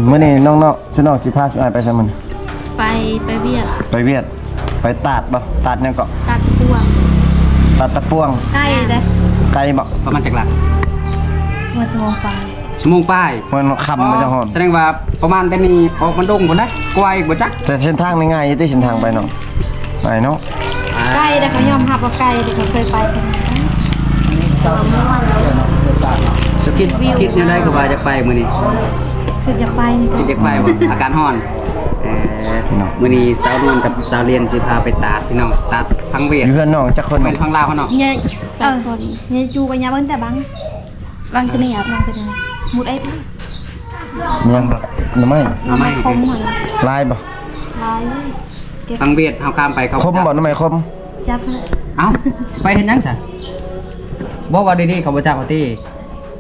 มื้อนี้น้องๆชุน้องสิพาชุอ้ายไปซั่นมื้อ ไปเวียด ไปเวียดไปตาดบ่ตาดหยังเกาะ ตัดพวง ตาดตะปวง ใกล้เลย ไกลบ่ ประมาณจักหลัก มาสมองไป ชั่วโมงป้าย มันค่ำมันจะฮอด แสดงว่าประมาณแต่นี้ออกมันดงพุ่นนะกว่าอีกบ่จัก แต่เส้นทางง่ายๆอยู่ที่เส้นทางไปเนาะไปเนาะ ใกล้เลยเขายอมรับว่าใกล้เลยเขาเคยไปกันตอนเมื่อวันเรา จะคิดยังไงก็ว่าจะไปมื้อนี้ คือจะไปนี่ก็ คิดจะไปบ่อาการร้อนมื้อนี้สาวนวลกับสาวเรียนสิพาไปตาดพี่น้องตาดพังเวีย อ ด ยู่เพื่อนน้องจักคน เป็นพังลาวเขาเนาะ เนี่ยเนี่ยจูกันยาเบิ้งแต่บังตัวนี้อ่ะบังตัวนี้มุดไอ้ ยังหรือไม่ หน่อไม้ คมเหมือน ลายบ่ ลายเก็บ พังเวียดเฮาข้ามไปเขา คมบ่หรือไม่คม จับเลย เอ้าไปเฮ็ดหยังซะบ่ว่าดีๆเขาบ่จักว่าติ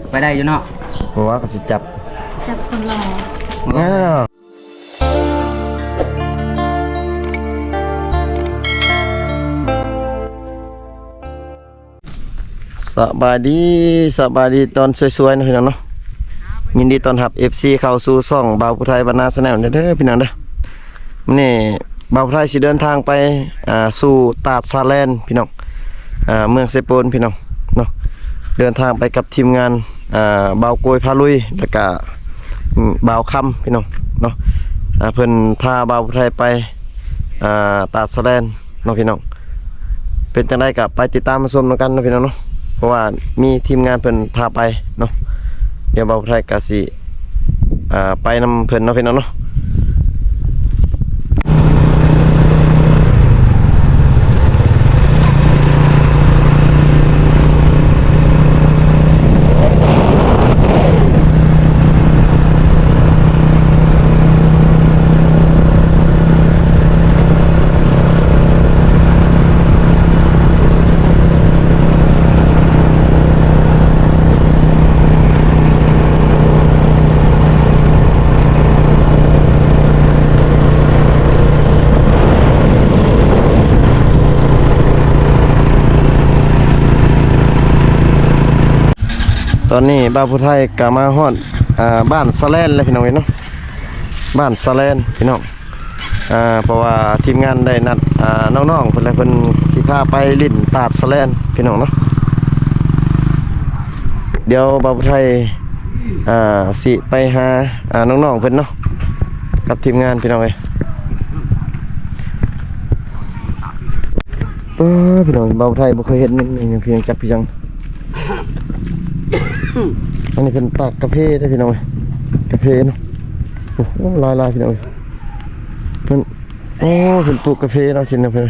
ไปได้อยู่เนาะ บ่ว่าก็สิจับ จับคนหล่อ อ้าวสบายดีตอนสวยๆนะพี่น้องเนาะยินดีต้อนรับ FC เข้าสู่ช่องบ่าวผู้ไทยบรรณาแนลเด้อพี่น้องเด้อมื้อนี้บ่าวผู้ไทยสิเดินทางไปสู่ตาดซาแลนด์พี่น้องเมืองเซโปนพี่น้องเนาะเดินทางไปกับทีมงานบ่าวโกยพาลุยแล้วก็บ่าวค่ำพี่น้องเนาะเพิ่นพาบ่าวผู้ไทยไปตาดซาแลนด์เนาะพี่น้องเป็นจังได๋ก็ไปติดตามมาชมนำกันเนาะพี่น้องเนาะเพราะว่ามีทีมงานเพิ่นพาไปเนาะเดี๋ยวบ่าวผู้ไทยก็สิไปนำเพิ่นเนาะพี่น้องเนาะตอนนี้บ่าวผู้ไทยก็มาฮอดบ้านซาแลนแล้วพี่น้องเนาะบ้านซาแลนพี่น้องเพราะว่าทีมงานได้นัดน้องๆเพิ่นแล้วเพิ่นสิพาไปลิ้นตาดซาแลนพี่น้องเนาะเดี๋ยวบ่าวผู้ไทยสิไปหาน้องๆเพิ่นเนาะกับทีมงานพี่น้องเอ้ยพี่น้องบ่าวผู้ไทยบ่เคยเห็นเพียงจักพี่จังอันนี้เป็นตากกาแฟได้พี่น้องกาแฟเนาะโอ้โหลายพี่น้องเพิ่นโอ้เพิ่นปลูกกาแฟเนาะสินะเพิ่น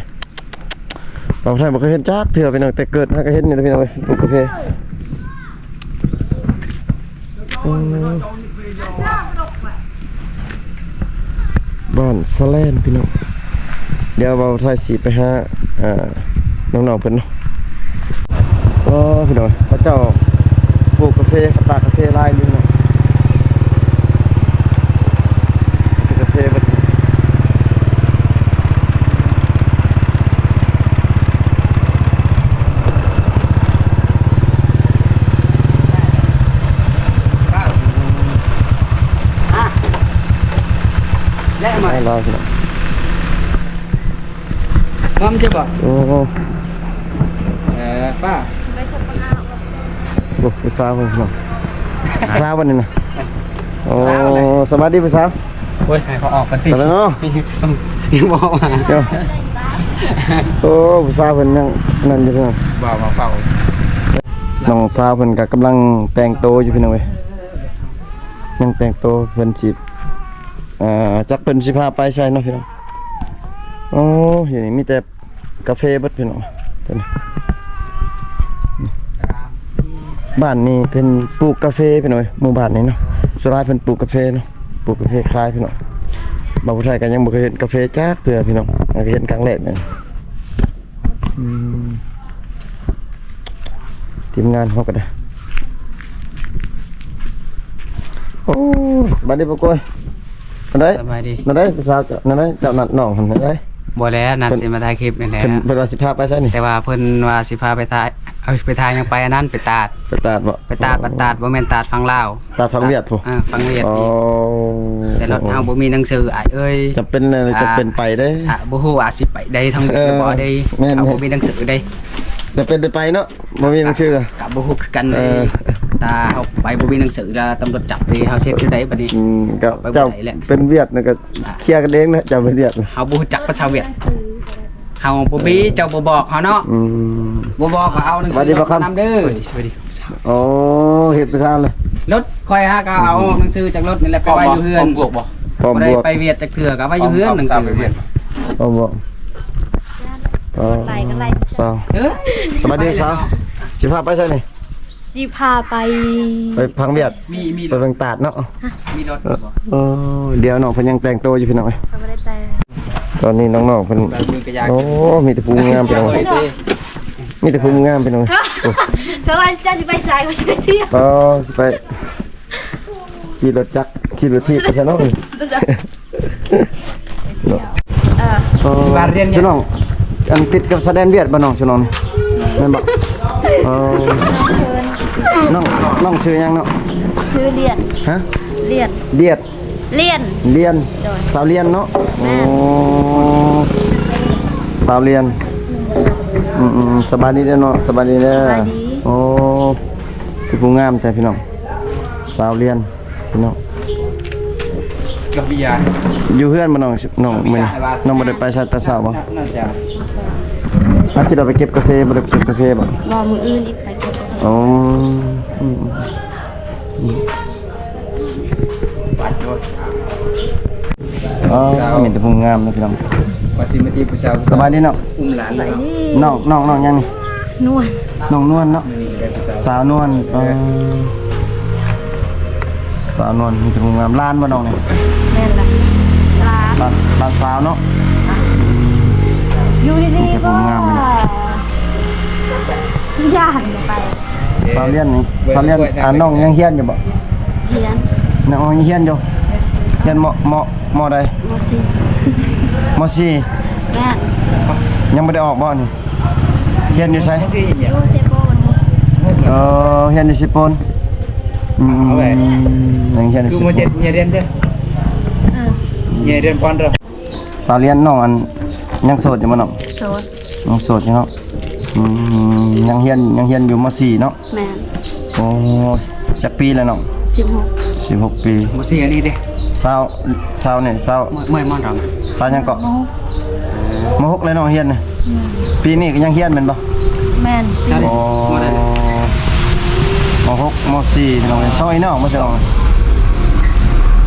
เราไทยบ่เคยเห็นจักเทื่อพี่น้องแต่เกิดมาก็เห็นนี่พี่น้องปลูกกาแฟบ้านสะแลนพี่น้องเดี๋ยวเราไทยสิไปหาน้องๆเพิ่นเนาะพี่น้องพระเจ้าปลูกกาแฟตากกาแฟลายนึงนะกาแฟแบบและมา ไม่รอสินะ งอมใช่ป่ะ โอ้โห ป้า ไปสปา โอ้ผู้สาวพี่น้องสาววันนี้นะโอ้สวัสดีผู้สาว โอ้ยให้เขาออกกันติ แต่เนาะ ยังบอกมา เดี๋ยวโอ้ผู้สาวเพิ่นยังนั่นอยู่พี่น้อง บอกมาเฝ้า น้องสาวเพิ่นก็กำลังแต่งโตวอยู่พี่น้องเว้ยยังแต่งโตวเพิ่นสิจักเพิ่นสิพาไปใช่เนาะพี่น้องโอ้อยู่นี่มีแต่กาแฟเบิดพี่น้องเพิ่นบ้านนี้เพิ่นปลูกกาแฟพี่น้องเว้ยหมู่บ้านนี้เนาะสุดท้ายเพิ่นปลูกกาแฟเนาะปลูกกาแฟขายพี่น้องบ่าวผู้ไทยก็ยังบ่เคยเห็นกาแฟจักเทื่อพี่น้องก็เห็นครั้งแรกเนี่ยทีมงานเขาก็ได้โอ้สบายดีปะก้อยนั่นได้ สบายดี นั่นได้ภาษาวนั่นได้เจ้านัดน้องนั่นได้ บ่แล้วนัดสิมาถ่ายคลิปนี่แหละ เพิ่นว่าสิพาไปใช่นี่ แต่ว่าเพิ่นว่าสิพาไปถ่าย เอ้ยไปทายยังไปอันนั้นไปตาด ไปตาดบ่ ไปตาดบ่แม่นตาดฟังลาว ตาดฟังเวียดพุ ฟังเวียด อ๋อ อีกแต่รถเฮาบ่มีหนังสืออ้ายเอ้ย จะเป็นอะไรจะเป็นไปได้ บ่ฮู้อาจสิไปได้ทางเดียวบ่ได้ แม่น เอาบ่มีหนังสือได้ จะเป็นไปเนาะบ่มีหนังสือ กับบ่ฮู้คือกันเล เอย อ ถ้าเฮาไปบ่มีหนังสือแล้วตำรวจจับนี่เฮาเช็ดคือได้บัดนี้ ก็ ไปบ่ เจ้า ได้แหละ เป็นเวียดนะก็เคลียร์กันเองนะเจ้าเป็นเวียดนะ เฮาบ่รู้จักภาษาเวียดเฮาบ่มีเจ้าบ่บอกเฮาเนาะ อืม บ่บอกก็เอาหนัง สวัสดีบ่ครับ นำเด้อสวัสดี โอ้เฮ็ดไปซะเลย รถค่อยหาก็เอาหนังสือจากรถนี่แหละไปไว้อยู่เฮือน บวกบ่ พร้อม บ่ได้ บวก ไปเวียดจักเทื่อก็ไว้อยู่เฮือนหนังสือ พร้อมบวกอ๋อ ไล่ก็ไล่ สาว เอ้ย สวัสดีสาวสิพาไปใช่นี่ สิพาไป ไปพังเวียด มี ไปเบิ่งตาดเนาะ มีรถบ่ เออเดี๋ยวน้องเพิ่นยังแต่งตัวอยู่พี่น้องเอ้ย ก็ไม่ได้ไป ตอนนี้น้องๆเพิ่น แบบมือกระยา โอ้มีแต่ภูมิงามพี่น้องเอ้ยมีแต่ภูมิงามพี่น้องเอ้ยโอ้ ก็ว่าจะไปสายก็ไปเที่ยว อ๋อสิไปขี่รถจักรขี่รถทีบไปซะเนาะ บ้านเรียนเนี่ย ชุน้องอันติดกับแสดงเวียดบ่น้องชุน้องนี่แม่นบ่อ๋อน้องชื่อหยังเนาะ คือเรียน ฮะ เรียน เดียด เรียน เรียน โดย สาวเรียนเนาะ แม่ โอ้สาวเรียนสบายดีเด้อเนาะสบายดีเด้อโอ้คือผู้งามแต่พี่น้องสาวเรียนพี่น้อง กับเบียร์ อยู่เฮือนบ่น้องมื้อนี้น้องบ่ได้ไปชาตะเช้าบ่ น่าจะ ถ้าคิดว่าไปเก็บกาแฟบ่ได้เก็บกาแฟบ่ รอมืออื่นอีกไปเก็บ อ๋ออืม บัดรถ อ๋อมีแต่ผู้งามนะพี่น้อง ว่าสิมาจีบผู้สาว สบายดีเนาะ อุ้มหลานเลย น้องยังนี่ นวล น้องนวลเนาะสาวนวลสาวนวลมีแต่ผู้งามล้านบ่น้องนี่ แม่นละร้าน ล้านสาวเนาะ อยู่ดีๆก็ ผมงามเลย ย่านไป สาวเรียนนี่สาวเรียนน้องยังเฮียนอยู่บ่ เรียน น้องยังเฮียนอยู่เฮียนมใด มสี่ มสี่ แม่น ยังบ่ได้ออกบ่นี่เฮียนอยู่ไส อยู่เซโปน เฮียนอยู่สิปนยังเฮียนอยู่ คือ สิป มาน เจ็ดเรียนเด้อเรียนปอนเด้อ สาวเรียนน้องอันยังโสดอยู่บ่น้อง โสด ยังโสดอยู่เนาะยังเฮียนอยู่มสี่เนาะ แม่น โอ้จักปีแล้วน้อง 16 16 ปี บ่สิอันนี้เด้ สาวนี่สาว เมื่อยมันรัง สาวยังเกาะมหกเลยน้องเฮียนนี่ปีนี้ก็ยังเฮียนแม่นบ่ แม่น โอ้มหกมสี่พี่น้องซอยน้องบ่ใช่น้อง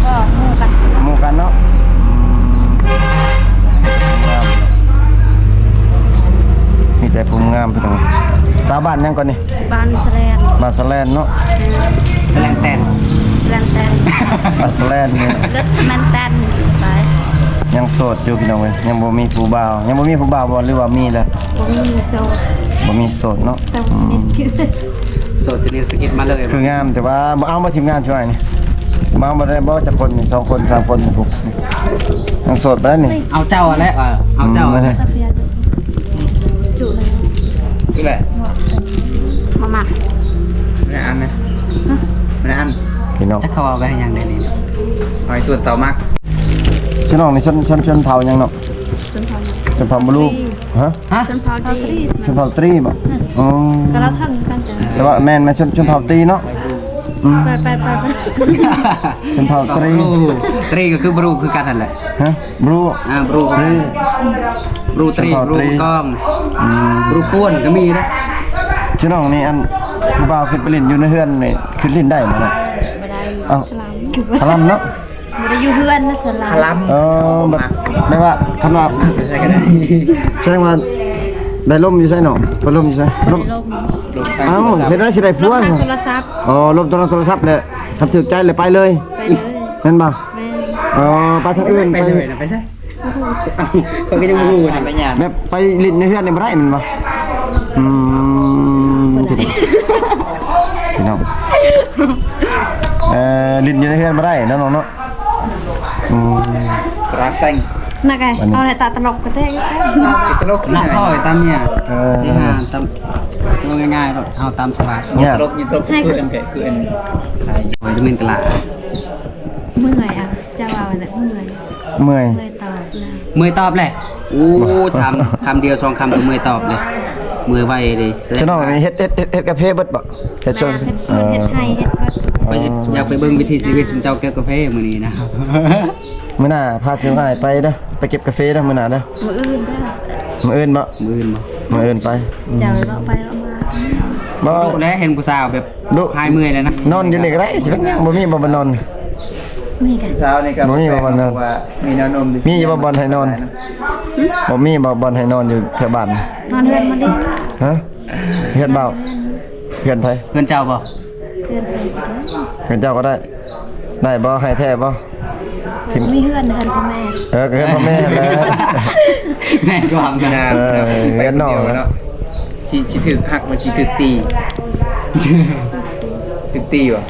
ก็หมู่กัน หมู่กันเนาะมีแต่ภูมิงามพี่น้องสาวบ้านยังก่อนนี่ บ้านสแลน บ้านสแลนเนาะ แรงแตน สแลนแตน บ้านสแลนนี่ เลิศสแมนแตนไป ยังโสดอยู่พี่น้องเว้ยยังบ่มีผู้บ่าวยังบ่มีผู้บ่าวบ่หรือว่ามีแล้ว บ่มีโสด บ่มีโสดเนาะ แต่ว่าสนิทกัน โสดชนิดสกิดมาเลย คืองามแต่ว่าบ่เอามาทีมงานช่วยนี่มาบ่ได้บ่จักคนนี่2คน3คนนี่ปุ๊บยังโสดไปแล้วนี่ เอาเจ้าอะไรเอาเจ้าอะไร ตะเพียนจุเลย คือแหละ มาหมัก ไม่อันนะไม่อัน พี่น้อง จะเขาเอาไปให้ยังได้นี่หอยส่วนเสามัก พี่น้องนี่ชนเผายังเนาะ ชนเผ่า ชนเผาบ่ลูกฮะ ฮะ ชนเผ่าดี ชนเผาตรีบ่อ๋อ ก็เราทั้งกันจ้ะ แต่ว่าแม่นมาชนเผาตรีเนาะอืม ไป ชนเผาตรี ตรีก็คือบรูคือกันนั่นแหละ ฮะบรู บรู ตรี บรูตรีบรูกอง อืม บรูป้วนก็มีนะ พี่น้องนี่อันผู้บ่าวขึ้นไปเล่นอยู่ในเฮือนนี่ขึ้นเล่นได้บ่เนาะ ไม่ได้ เอ้า สลาม พลัมเนาะ ไม่ได้อยู่เพื่อนนะสลาม คลัม แบบได้ว่าคำว่า ใช่ก็ได้ แสดงว่าได้ล่มอยู่ใช่เนาะก็ล่มอยู่ใช่ล่ม ลม เอ้าเฮ็ดได้สิได้ ล ผัว มทางโทรศัพท์ อ๋อล่มโทรศัพท์เลยทำถึกใจเลยไปเลย ไปเลย แม่นบ่ แม่ อ๋อไปทางอื่น ไป ไป เลยนะไปใช่เขาก็ยังบรูนะไปยาน แบบไปลิ้นในเฮือนนี่บ่ได้แม่นบ่พี่น้องลิ้นอยู่ในเฮือนบ่ได้เนาะน้องเนาะ ตราเซ็ง น่ะไงเอาในตาตลกกระแทก ตลกนักพ่อยตามเนี่ย เออ นี่ฮะตามง่ายๆแบบเอาตามสบาย เนี่ย ตลกคืออันแกะคืออันไทยมันจะเป็นตลาด เมื่อยอ่ะจะว่าอะไรเมื่อย เมื่อย เมื่อยตอบนะ เมื่อยตอบเลยโอ้คำเดียว2คำก็เมื่อยตอบเลยเมื่อยไวเลย เจ้าน้องนี่เฮ็ดกาแฟเบิดบ่เฮ็ด แม่ ส่วน เฮ็ดสวนเฮ็ดไทยเฮ็ดวัด ไปอยากไปเบิ่งวิธีชีวิตของเจ้าแก้วกาแฟมื้อนี้นะ มื้อหน้าพาเจ้าอ้ายไปเด้อไปเก็บกาแฟเด้อมื้อหน้าเด้อ มื้ออื่นเด้อ มื้ออื่นบ่ มื้ออื่นบ่ มื้ออื่นไป เจ้าเลาะไปเลาะมา บ่ ดูแล้วเห็นผู้สาวแบบ ดุ หายเมื่อยแล้วนะ นอนอยู่นี่ก็ได้สิเป็นหยังบ่มีบ่บ่นอน มีกัน เช้านี่ก็ บ่มีบ่บ่นอน ว่ามีแนวโน้ม มีอยู่บ่บ่อนให้นอนบ่มีบ่บ่อนให้นอนอยู่แถวบ้าน นอนเฮือนมาดิ ฮะเฮือนเบาเฮือนไผ เพื่อนเจ้าบ่ เฮือนไป เฮือนเจ้าก็ได้ ได้บ่ให้แท้บ่ มีเฮือนพ่อแม่ เออก็เฮือนพ่อแม่แหล้ว แม่ก็ทำกัน นะ เออ ไป เรียนนอก เดียวเนาะชิถึกหักมาชิถึกตีถึกตีว่ะ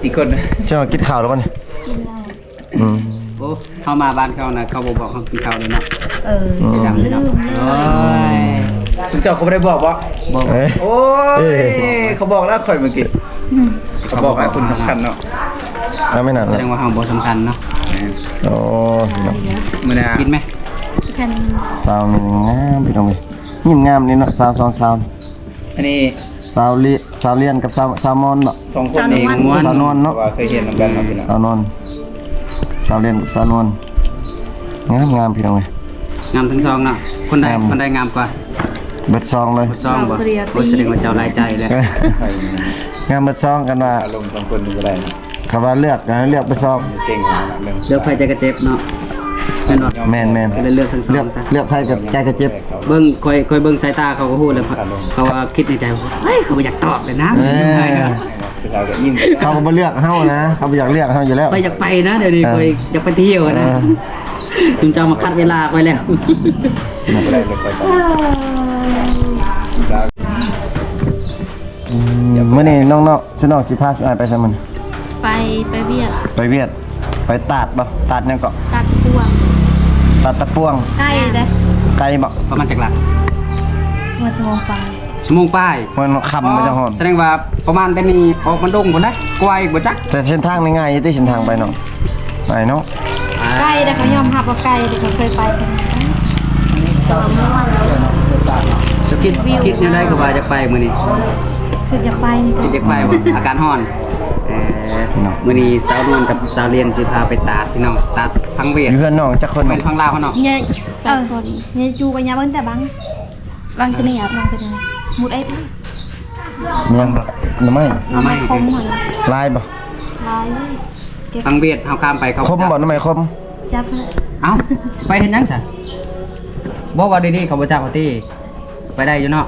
ตีคนนะ เจ้ากินข้าวแล้วบ่นี่ กินเหล้า อืม โอ้เข้ามาบ้านเขานะเขาบอกเขากินข้าวเลยเนาะ จะจำลืม โอ้ย สุนเจ้าเขาไม่ได้บอกว่า บอก เอ้ย โอ้ยเขาบอกแล้วคอยเมื่อกี้เขาบอกให้คุณสำคัญเนาะ เอาไม่นาน แส แล้ว ดงว่าเขาบอกสำคัญเนาะ โอ้พี่น้อง มือนา กินไหม กัน สาวนี่งามพี่น้องเอ้ยยิ้มงามนี่เนาะสาวสองสาว อันนี้ สาวเลียนกับสาวมอนเนาะ สองคนเอง สาวนวลเนาะ ว่าเคยเห็นเหมือนกันเนาะพี่น้อง สาวนวลสาวเลียนกับสาวนวลงามพี่น้องเอ้ย งามทั้งสองเนาะคนใด งาม คนใดงามกว่า เบิดซองเลย คนสองบ่โอ้ยแสดงว่าเจ้าหลายใจเลย งามเบิดซองกันว่า อารมณ์สองคนดูอะไรนะ คำว่าเลือกนะเลือกเบิดซอง เก่งนะเรื่อง เลือกไฟใจกระเจ็บเนาะแม่นบ่ แม่น ก็เลยเลือกทั้งสอ เลือก งซะ เลือกไผกับใจกระเจ็บ เบิ่งคอยเบิ่งสายตาเขาก็พูดเลยเขาว่าคิดในใจว่าเฮ้ยเขาบ่อยากตอบเลยนะ คือเราก็ยิ้ม เขาก็บ่เลือกเฮานะเขาบ่อยากเลือกเฮาอยู่แล้ว ไปอยากไปนะเดี๋ยวนี้คอยอยากไปเที่ยวนะจุงเจ้ามาคัดเวลาไปแล้ว ไม่ได้เลยคอยบอก มื้อนี้น้องๆชุน้องสิพาสุอายไปไสมื้อนี้ ไปเวียด ไปเวียดไปตาดบ่ตาดหยังก็ ตัดพวง ตาดตะปวง ใกล้เด้ ไกลบ่ ประมาณจากหลัก มาสมองไป ชั่วโมงป้าย มันค่ำมันจะฮ้อน แสดงว่าประมาณแต่นี้ออกมันดงพุ่นนะกวายบ่จัก แต่เส้นทางนี่ง่ายอยู่ที่เส้นทางไปเนาะไปเนาะ ใกล้แต่เขายอมรับว่าใกล้แต่เขาเคยไปกันตอนเมื่อวันแล้ว จะคิดยังได้ก็ว่าจะไปมื้อนี้ คือจะไปนี่ คิดจะไปบ่อาการฮ้อนมื้อนี้สาวนวลกับสาวเรียนสิพาไปตาดพี่น้องตาดพังเวียด อยู่เพื่อนน้องจักคน เป็ เนาะ นพังลาวเขาเนาะ เนี่ยเนี่ยจูกันยาบ้างแต่บางตัวเนี่ยบางตัวเนี่ยมุดไอ้ท่า มีหยังบ่หน่อไม้ เอาไม่ คมเหรอ ลายบ่ ลายเลยเก็บ พังเวียดเฮาข้ามไปเขา คมบ่หน่อไม้คม จับเลย เอ้าไปเห็นยังซะบ่ว่าดีๆเขาบ่จักว่าติไปได้อยู่เนาะ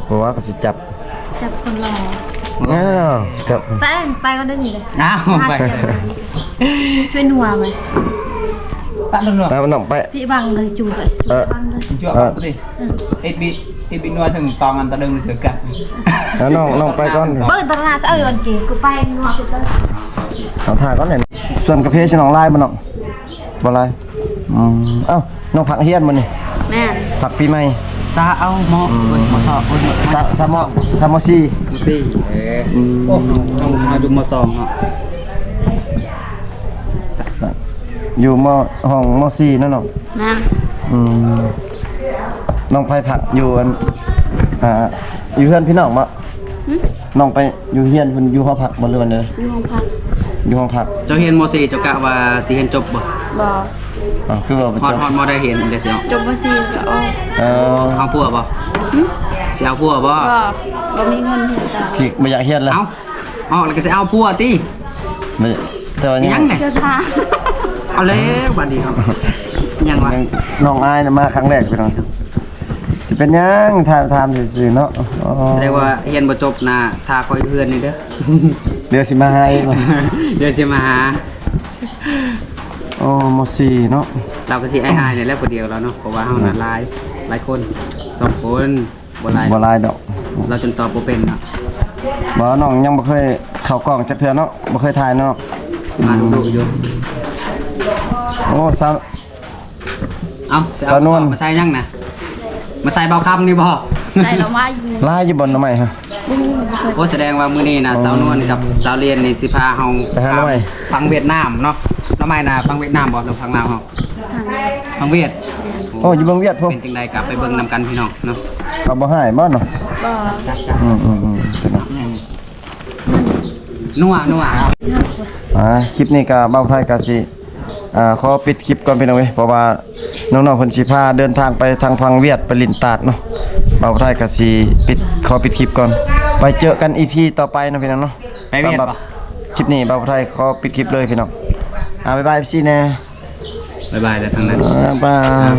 บ่ว่าก็สิจับ จับคนหล่อ อ้าวครับ ไปก็ได้หนีเลย อ้าวไป ช่วยนัวไหม ตัดลง ตามน้องไป พี่บังเลยจูไปบังเลย ชั่วครับดิไอ้บินัวถึงตองอันตะดึงถึงกัน แล้วน้องไปก่อน เปิดตลาดเอออันเก๋กูไปนัวกูจะ เอาถ่ายก่อนเนี่ยส่วนกาแฟฉลองลายบ่น้องบ่ลายเอ้าน้องผักเฮียนบ่นี่ แม่ ผักปีใหม่ ซาเอาหมอมาสอบคน ซามอซี มาสิโอ้เอาจุมาสองเนาะ อยู่ห้องมซีนั่นเนาะ นะ น้องไปผักอยู่อันอยู่เฮือนพี่น้องบ่น้องไปอยู่เฮียนเพิ่นอยู่หอพักบ่เรือนเด้อ อยู่ห้องพัก อยู่ห้องพัก เจ้าเห็นม .4 เจ้ากะว่าสิเห็นจบบ่ บ่ คือว่า ฮอดมได้เห็นเดี๋ยวสิ จบมาสิก็ออก เอาพัวบ่สิเอาพัวบ่ ก็มีเงินเห็นแต่ ที่บ่อยากเฮียนแล้ว เอาแล้วก็สิเอาพัวติ แต่ว่า ยังไง เสื้อผ้า เอาแล้วบัดนี้ครับยังวะ น้องอายมาครั้งแรกพี่น้องสิเป็นยังถามซื่อๆเนาะ แสดงว่าเรียนบ่จบนะถ้าคอยเพื่อนนี่เด้อ เดี๋ยวสิมาหาเอง เดี๋ยวสิมาหา โอ้มซีเนาะ เราก็สิไอ้หายนี่แหละผู้เดียวแล้วเนาะเพราะว่าเฮาน่ะหลายคน2คนบ่หลาย บ่ลายดอก เราจนตอบบ่เป็นเนาะ บ่น้องยังบ่เคยเข้ากล้องจักเทื่อเนาะบ่เคยถ่ายเนาะ มาดูอยู่ โอ้ เอาเอามาใส่ยังนะมาใส่เบาคำนี่บ่ ใส่ละไม้อยู่ ลายอยู่บนหน่อไม้ฮะ โอ้แสดงว่ามื้อนี้นะสาวนวลกับสาวเรียนนี่สิพาเฮา ไปหาหน่อไม้ ฟังเวียดนามเนาะหน่อไม้นะฟังเวียดนามบ่หรือฟังลาวเฮาฟังเวียด โอ้อยู่เมืองเวียดพุ่น เป็นจังใดกลับไปเบิ่งนำกันพี่น้องเนาะ เอาบ่หายบ่เนาะ บ่ เป็นเนาะ นัว คลิปนี้ก็เบ้าไทยก็สิขอปิดคลิปก่อนพี่น้องเว้ยเพราะว่าน้องๆเพิ่นสิพาเดินทางไปทางพังเวียดไปลินตาดเนาะเบ้าไทยก็สิขอปิดคลิปก่อนไปเจอกัน EP ต่อไปเนาะพี่น้องเนาะ ไปเวียด สำหรับ ปะ คลิปนี้เบ้าไทยขอปิดคลิปเลยพี่น้องบ๊ายบาย FC แน่ บ๊ายบายแล้วทางนั้น บ๊ายบาย